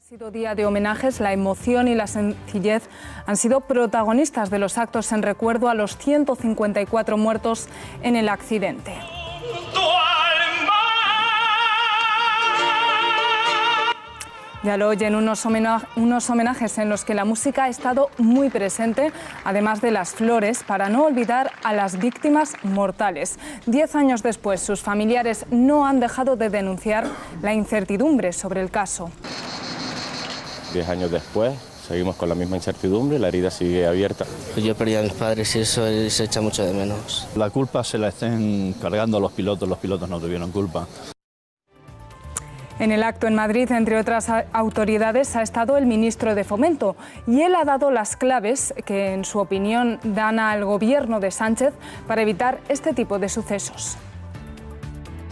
Ha sido día de homenajes, la emoción y la sencillez han sido protagonistas de los actos en recuerdo a los 154 muertos en el accidente. Ya lo oyen, unos homenajes en los que la música ha estado muy presente, además de las flores, para no olvidar a las víctimas mortales. 10 años después, sus familiares no han dejado de denunciar la incertidumbre sobre el caso. 10 años después, seguimos con la misma incertidumbre, la herida sigue abierta. Yo perdí a mis padres y eso se echa mucho de menos. La culpa se la estén cargando a los pilotos no tuvieron culpa. En el acto en Madrid, entre otras autoridades, ha estado el ministro de Fomento y él ha dado las claves que, en su opinión, dan al gobierno de Sánchez para evitar este tipo de sucesos.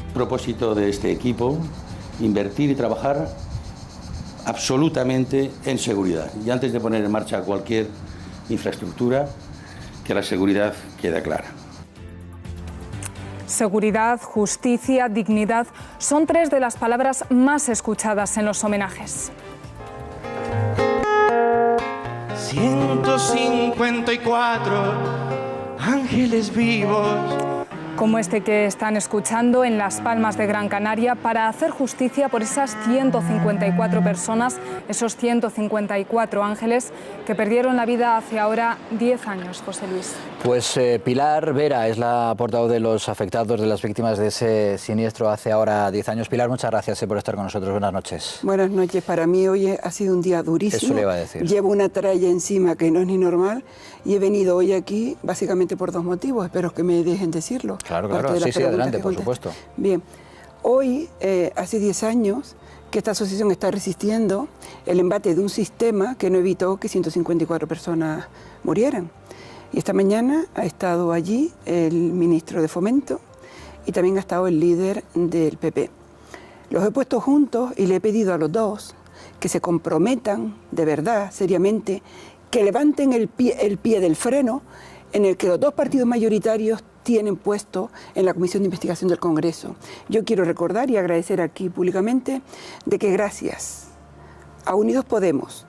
El propósito de este equipo, invertir y trabajar absolutamente en seguridad. Y antes de poner en marcha cualquier infraestructura, que la seguridad quede clara. Seguridad, justicia, dignidad son tres de las palabras más escuchadas en los homenajes. 154 ángeles vivos. Como este que están escuchando en Las Palmas de Gran Canaria, para hacer justicia por esas 154 personas, esos 154 ángeles que perdieron la vida hace ahora 10 años, José Luis. Pues Pilar Vera es la portavoz de los afectados, de las víctimas de ese siniestro hace ahora 10 años. Pilar, muchas gracias por estar con nosotros. Buenas noches. Buenas noches. Para mí hoy ha sido un día durísimo. Eso le iba a decir. Llevo una tralla encima que no es ni normal y he venido hoy aquí básicamente por dos motivos. Espero que me dejen decirlo. Claro, claro. Sí, adelante, por supuesto. Bien, hoy, hace 10 años, que esta asociación está resistiendo el embate de un sistema que no evitó que 154 personas murieran. Y esta mañana ha estado allí el ministro de Fomento y también ha estado el líder del PP. Los he puesto juntos y le he pedido a los dos que se comprometan de verdad, seriamente, que levanten el pie del freno en el que los dos partidos mayoritarios tienen puesto en la Comisión de Investigación del Congreso. Yo quiero recordar y agradecer aquí públicamente de que gracias a Unidos Podemos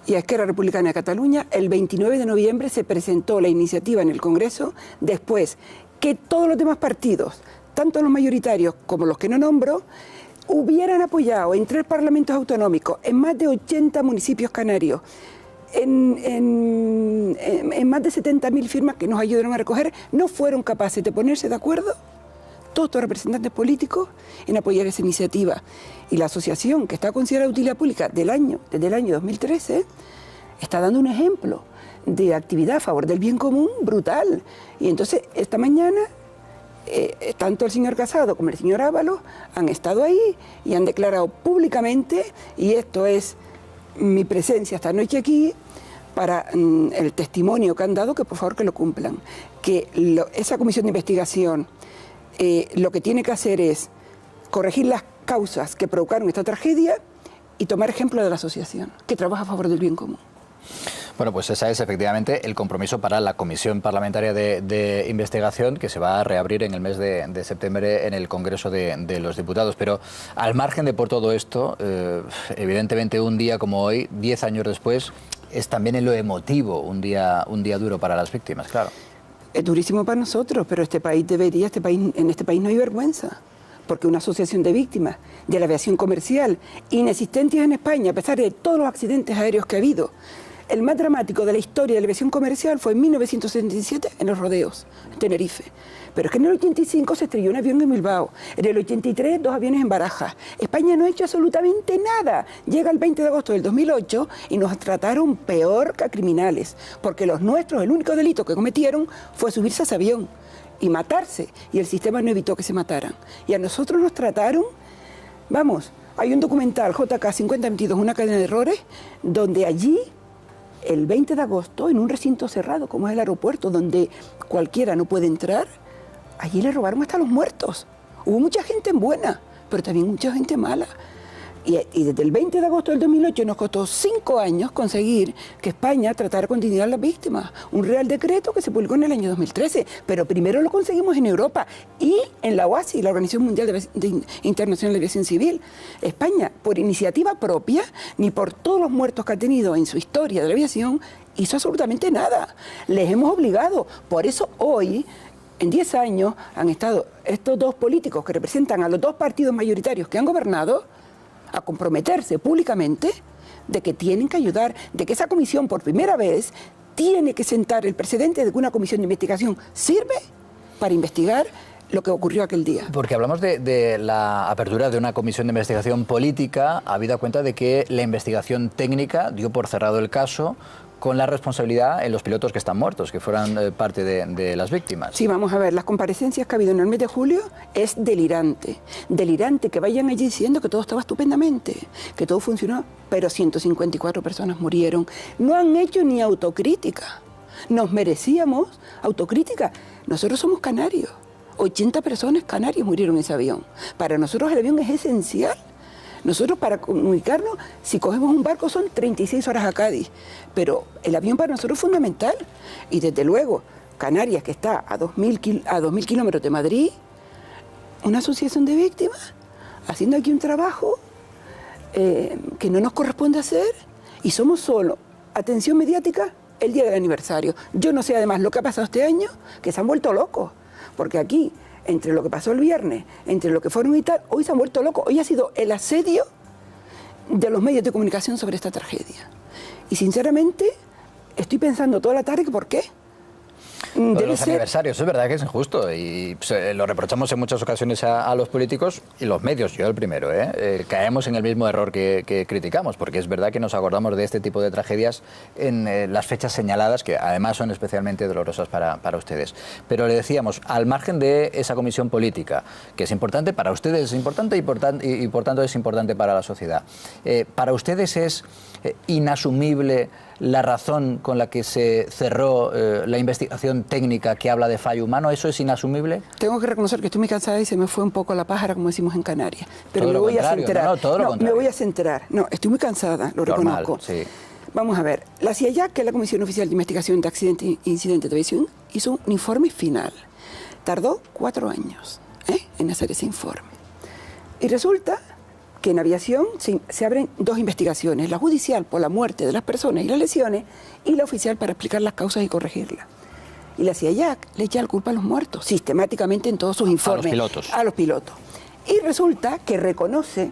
y a Esquerra Republicana de Cataluña, el 29 de noviembre se presentó la iniciativa en el Congreso, después que todos los demás partidos, tanto los mayoritarios como los que no nombro, hubieran apoyado en 3 parlamentos autonómicos, en más de 80 municipios canarios, en más de 70.000 firmas que nos ayudaron a recoger, no fueron capaces de ponerse de acuerdo, todos los representantes políticos, en apoyar esa iniciativa. Y la asociación, que está considerada de utilidad pública desde el año 2013, está dando un ejemplo de actividad a favor del bien común brutal. Y entonces, esta mañana, tanto el señor Casado como el señor Ábalos han estado ahí y han declarado públicamente, y esto es mi presencia esta noche aquí, para el testimonio que han dado, que por favor que lo cumplan, que esa comisión de investigación lo que tiene que hacer es corregir las causas que provocaron esta tragedia y tomar ejemplo de la asociación, que trabaja a favor del bien común. Bueno, pues ese es efectivamente el compromiso para la Comisión Parlamentaria de Investigación, que se va a reabrir en el mes de septiembre en el Congreso de los Diputados. Pero al margen de por todo esto, evidentemente un día como hoy, 10 años después, es también en lo emotivo un día duro para las víctimas, claro. Es durísimo para nosotros, pero en este país no hay vergüenza, porque una asociación de víctimas de la aviación comercial, inexistentes en España, a pesar de todos los accidentes aéreos que ha habido. El más dramático de la historia de la aviación comercial fue en 1977 en los rodeos, en Tenerife. Pero es que en el 85 se estrelló un avión en Bilbao, en el 83 2 aviones en Barajas. España no ha hecho absolutamente nada. Llega el 20 de agosto del 2008 y nos trataron peor que a criminales, porque los nuestros, el único delito que cometieron fue subirse a ese avión y matarse, y el sistema no evitó que se mataran. Y a nosotros nos trataron, vamos, hay un documental, JK 5022, una cadena de errores, donde allí, el 20 de agosto, en un recinto cerrado, como es el aeropuerto, donde cualquiera no puede entrar, allí le robaron hasta los muertos. Hubo mucha gente buena, pero también mucha gente mala. Y desde el 20 de agosto del 2008 nos costó 5 años conseguir que España tratara con dignidad a las víctimas. Un Real Decreto que se publicó en el año 2013, pero primero lo conseguimos en Europa y en la OASI, la Organización Mundial Internacional de Aviación Civil. España, por iniciativa propia, ni por todos los muertos que ha tenido en su historia de la aviación, hizo absolutamente nada. Les hemos obligado. Por eso hoy, en 10 años, han estado estos dos políticos que representan a los dos partidos mayoritarios que han gobernado a comprometerse públicamente de que tienen que ayudar, de que esa comisión por primera vez tiene que sentar el precedente de que una comisión de investigación sirve para investigar lo que ocurrió aquel día. Porque hablamos de la apertura de una comisión de investigación política, habida cuenta de que la investigación técnica dio por cerrado el caso con la responsabilidad en los pilotos que están muertos, que fueran parte de las víctimas. Sí, vamos a ver, las comparecencias que ha habido en el mes de julio es delirante. Delirante que vayan allí diciendo que todo estaba estupendamente, que todo funcionó, pero 154 personas murieron. No han hecho ni autocrítica. Nos merecíamos autocrítica. Nosotros somos canarios. 80 personas canarios murieron en ese avión. Para nosotros el avión es esencial. Nosotros para comunicarnos, si cogemos un barco son 36 horas a Cádiz, pero el avión para nosotros es fundamental. Y desde luego, Canarias, que está a 2.000 kilómetros de Madrid, una asociación de víctimas, haciendo aquí un trabajo que no nos corresponde hacer, y somos solo atención mediática el día del aniversario. Yo no sé además lo que ha pasado este año, que se han vuelto locos, porque aquí, entre lo que pasó el viernes, entre lo que fueron y tal, hoy se han vuelto locos. Hoy ha sido el asedio de los medios de comunicación sobre esta tragedia. Y sinceramente, estoy pensando toda la tarde que ¿por qué? De los aniversarios, es verdad que es injusto y lo reprochamos en muchas ocasiones a los políticos y los medios, yo el primero, caemos en el mismo error que criticamos, porque es verdad que nos acordamos de este tipo de tragedias en las fechas señaladas, que además son especialmente dolorosas para ustedes. Pero le decíamos, al margen de esa comisión política, que es importante para ustedes, es importante y por tanto es importante para la sociedad, ¿para ustedes es inasumible la razón con la que se cerró la investigación técnica que habla de fallo humano? ¿Eso es inasumible? Tengo que reconocer que estoy muy cansada y se me fue un poco la pájara, como decimos en Canarias. Pero me voy a centrar. Me voy a centrar. No, estoy muy cansada, lo reconozco. Sí. Vamos a ver. La CIA, que es la Comisión Oficial de Investigación de Accidentes e Incidentes de Aviación, hizo un informe final. Tardó 4 años en hacer ese informe. Y resulta que en aviación se abren 2 investigaciones, la judicial por la muerte de las personas y las lesiones, y la oficial para explicar las causas y corregirlas. Y la CIA le echa la culpa a los muertos, sistemáticamente en todos sus informes. A los pilotos. A los pilotos. Y resulta que reconoce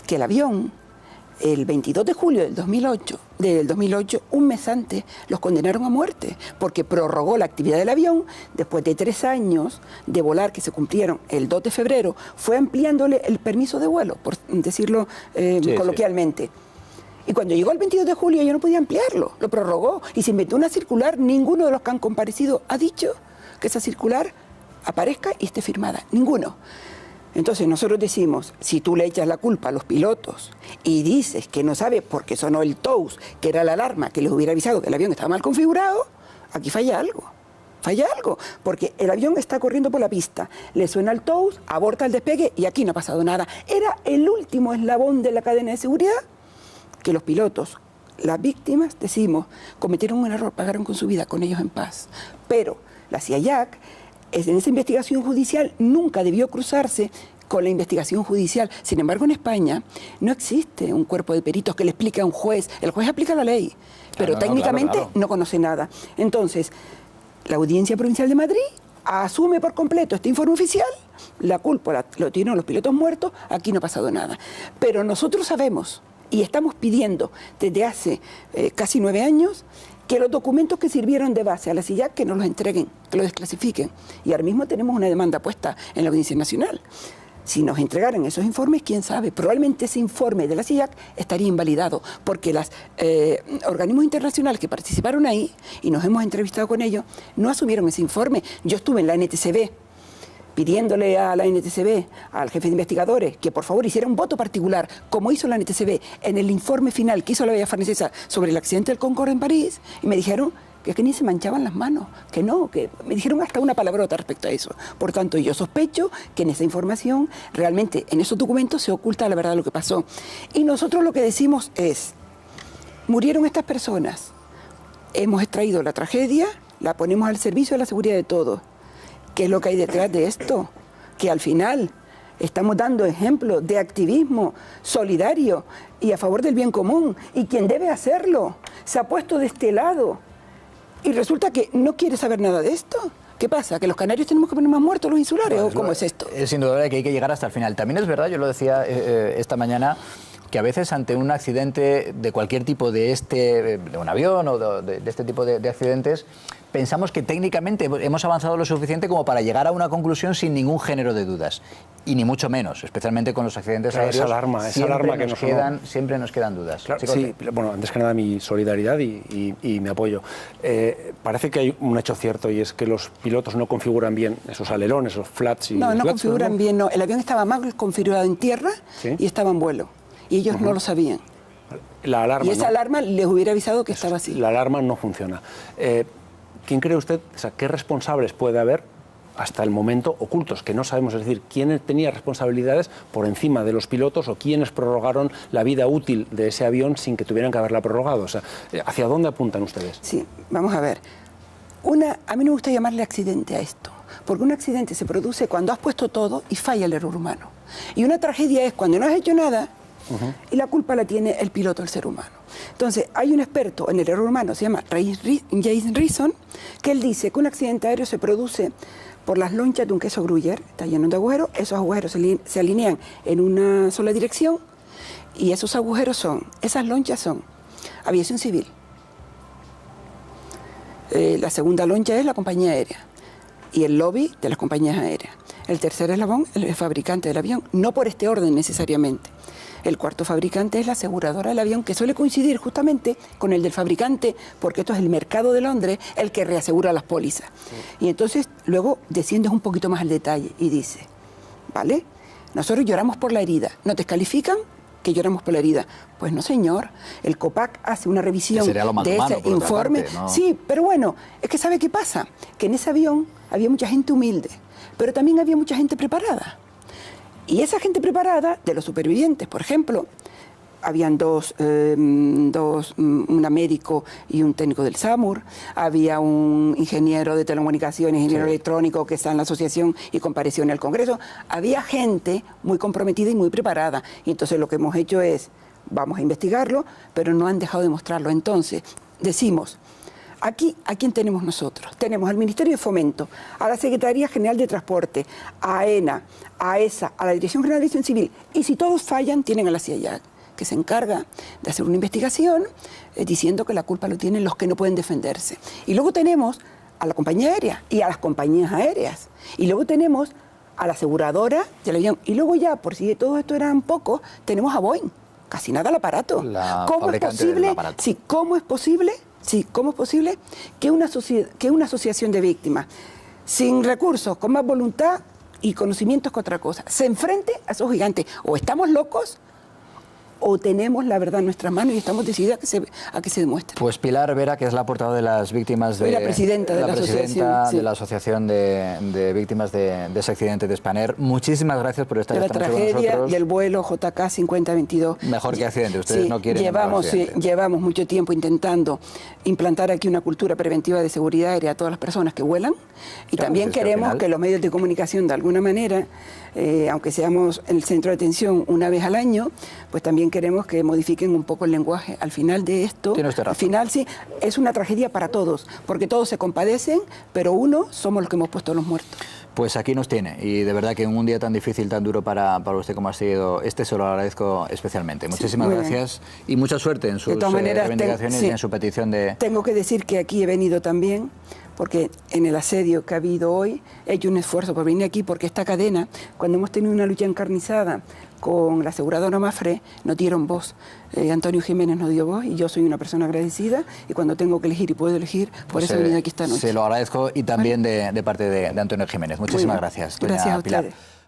que el avión, el 22 de julio del 2008, un mes antes, los condenaron a muerte, porque prorrogó la actividad del avión, después de 3 años de volar que se cumplieron el 2 de febrero, fue ampliándole el permiso de vuelo, por decirlo coloquialmente. Sí. Y cuando llegó el 22 de julio ya no podía ampliarlo, lo prorrogó y se inventó una circular. Ninguno de los que han comparecido ha dicho que esa circular aparezca y esté firmada, ninguno. Entonces nosotros decimos, si tú le echas la culpa a los pilotos y dices que no sabes por qué sonó el TOWS, que era la alarma que les hubiera avisado que el avión estaba mal configurado, aquí falla algo. Falla algo, porque el avión está corriendo por la pista, le suena el TOWS, aborta el despegue y aquí no ha pasado nada. Era el último eslabón de la cadena de seguridad que los pilotos, las víctimas, decimos, cometieron un error, pagaron con su vida, con ellos en paz. Pero la CIA, en esa investigación judicial, nunca debió cruzarse con la investigación judicial. Sin embargo, en España no existe un cuerpo de peritos que le explique a un juez. El juez aplica la ley, pero técnicamente no conoce nada. Entonces, la Audiencia Provincial de Madrid asume por completo este informe oficial, la culpa lo tienen los pilotos muertos, aquí no ha pasado nada. Pero nosotros sabemos, y estamos pidiendo desde hace casi 9 años, que los documentos que sirvieron de base a la CIA que nos los entreguen, que los desclasifiquen. Y ahora mismo tenemos una demanda puesta en la Audiencia Nacional. Si nos entregaran esos informes, quién sabe, probablemente ese informe de la CIA estaría invalidado, porque los organismos internacionales que participaron ahí, y nos hemos entrevistado con ellos, no asumieron ese informe. Yo estuve en la NTCB, pidiéndole a la NTCB, al jefe de investigadores, que por favor hiciera un voto particular, como hizo la NTCB en el informe final que hizo la Bella Francesa sobre el accidente del Concorde en París, y me dijeron que es que ni se manchaban las manos, que no, que me dijeron hasta una palabrota respecto a eso. Por tanto, yo sospecho que en esa información, realmente en esos documentos se oculta la verdad de lo que pasó. Y nosotros lo que decimos es, murieron estas personas, hemos extraído la tragedia, la ponemos al servicio de la seguridad de todos. ¿Qué es lo que hay detrás de esto? Que al final estamos dando ejemplos de activismo solidario y a favor del bien común, y quien debe hacerlo se ha puesto de este lado y resulta que no quiere saber nada de esto. ¿Qué pasa? ¿Que los canarios tenemos que poner más muertos los insulares? ¿O cómo es esto? Es indudable que hay que llegar hasta el final. También es verdad, yo lo decía esta mañana, que a veces ante un accidente de cualquier tipo de un avión o de este tipo de accidentes, pensamos que técnicamente hemos avanzado lo suficiente como para llegar a una conclusión sin ningún género de dudas. Y ni mucho menos, especialmente con los accidentes aéreos. Esa alarma que siempre nos quedan dudas. Claro, sí, bueno, antes que nada mi solidaridad y mi apoyo. Parece que hay un hecho cierto y es que los pilotos no configuran bien esos alerones, esos flaps. No configuran bien, no. El avión estaba mal configurado en tierra, ¿sí?, y estaba en vuelo. Y ellos no lo sabían. La alarma, y esa alarma les hubiera avisado que estaba así. La alarma no funciona. ¿Quién cree usted, o sea, qué responsables puede haber hasta el momento ocultos, que no sabemos, es decir, quién tenía responsabilidades por encima de los pilotos o quiénes prorrogaron la vida útil de ese avión sin que tuvieran que haberla prorrogado? O sea, ¿hacia dónde apuntan ustedes? Sí, vamos a ver. A mí no me gusta llamarle accidente a esto, porque un accidente se produce cuando has puesto todo y falla el error humano. Y una tragedia es cuando no has hecho nada y la culpa la tiene el piloto, el ser humano. Entonces, hay un experto en el error humano, se llama James Reason, que él dice que un accidente aéreo se produce por las lonchas de un queso Gruyère, está lleno de agujeros, esos agujeros se alinean en una sola dirección y esas lonchas son aviación civil. La segunda loncha es la compañía aérea y el lobby de las compañías aéreas. El tercer eslabón, el fabricante del avión, no por este orden necesariamente. El cuarto fabricante es la aseguradora del avión, que suele coincidir justamente con el del fabricante, porque esto es el mercado de Londres el que reasegura las pólizas. Sí. Y entonces luego desciendes un poquito más al detalle y dice, ¿vale? Nosotros lloramos por la herida. ¿No te descalifican que lloramos por la herida? Pues no, señor. El COPAC hace una revisión de ese informe. Parte, ¿no? Sí, pero bueno, es que ¿sabe qué pasa? Que en ese avión había mucha gente humilde, pero también había mucha gente preparada. Y esa gente preparada, de los supervivientes, por ejemplo, habían una médico y un técnico del SAMUR, había un ingeniero de telecomunicaciones, ingeniero electrónico que está en la asociación y compareció en el Congreso. Había gente muy comprometida y muy preparada. Y entonces lo que hemos hecho es, vamos a investigarlo, pero no han dejado de mostrarlo. Entonces, decimos, aquí, ¿a quién tenemos nosotros? Tenemos al Ministerio de Fomento, a la Secretaría General de Transporte, a AENA, a ESA, a la Dirección General de Aviación Civil. Y si todos fallan, tienen a la CIA, que se encarga de hacer una investigación diciendo que la culpa lo tienen los que no pueden defenderse. Y luego tenemos a la compañía aérea y a las compañías aéreas. Y luego tenemos a la aseguradora del avión. Y luego ya, por si todo esto eran pocos, tenemos a Boeing. Casi nada al aparato. ¿Cómo es posible? Sí, ¿cómo es posible? Sí, ¿cómo es posible que una asociación de víctimas sin recursos, con más voluntad y conocimientos que otra cosa, se enfrente a esos gigantes? O estamos locos o tenemos la verdad en nuestras manos y estamos decididos a que se demuestre. Pues Pilar Vera, que es la portavoz de las víctimas de... la presidenta de la Asociación de Víctimas de ese accidente de Spanair. Muchísimas gracias por estar esta noche con nosotros. La tragedia del vuelo JK 5022. Mejor que accidente, ustedes no quieren llevamos mucho tiempo intentando implantar aquí una cultura preventiva de seguridad aérea a todas las personas que vuelan y también queremos que los medios de comunicación de alguna manera, aunque seamos el centro de atención una vez al año, pues también queremos que modifiquen un poco el lenguaje. Al final de esto, al final sí, es una tragedia para todos, porque todos se compadecen, pero somos los que hemos puesto los muertos. Pues aquí nos tiene, y de verdad que en un día tan difícil, tan duro para usted como ha sido se lo agradezco especialmente. Muchísimas gracias y mucha suerte en sus reivindicaciones y en su petición de... Tengo que decir que aquí he venido también porque en el asedio que ha habido hoy he hecho un esfuerzo por venir aquí, porque esta cadena, cuando hemos tenido una lucha encarnizada con la aseguradora Mapfre, nos dieron voz. Antonio Jiménez nos dio voz y yo soy una persona agradecida y cuando tengo que elegir y puedo elegir, por eso he venido aquí esta noche. Se lo agradezco y también de parte de Antonio Jiménez. Muchísimas gracias. Gracias a ustedes. Pilar.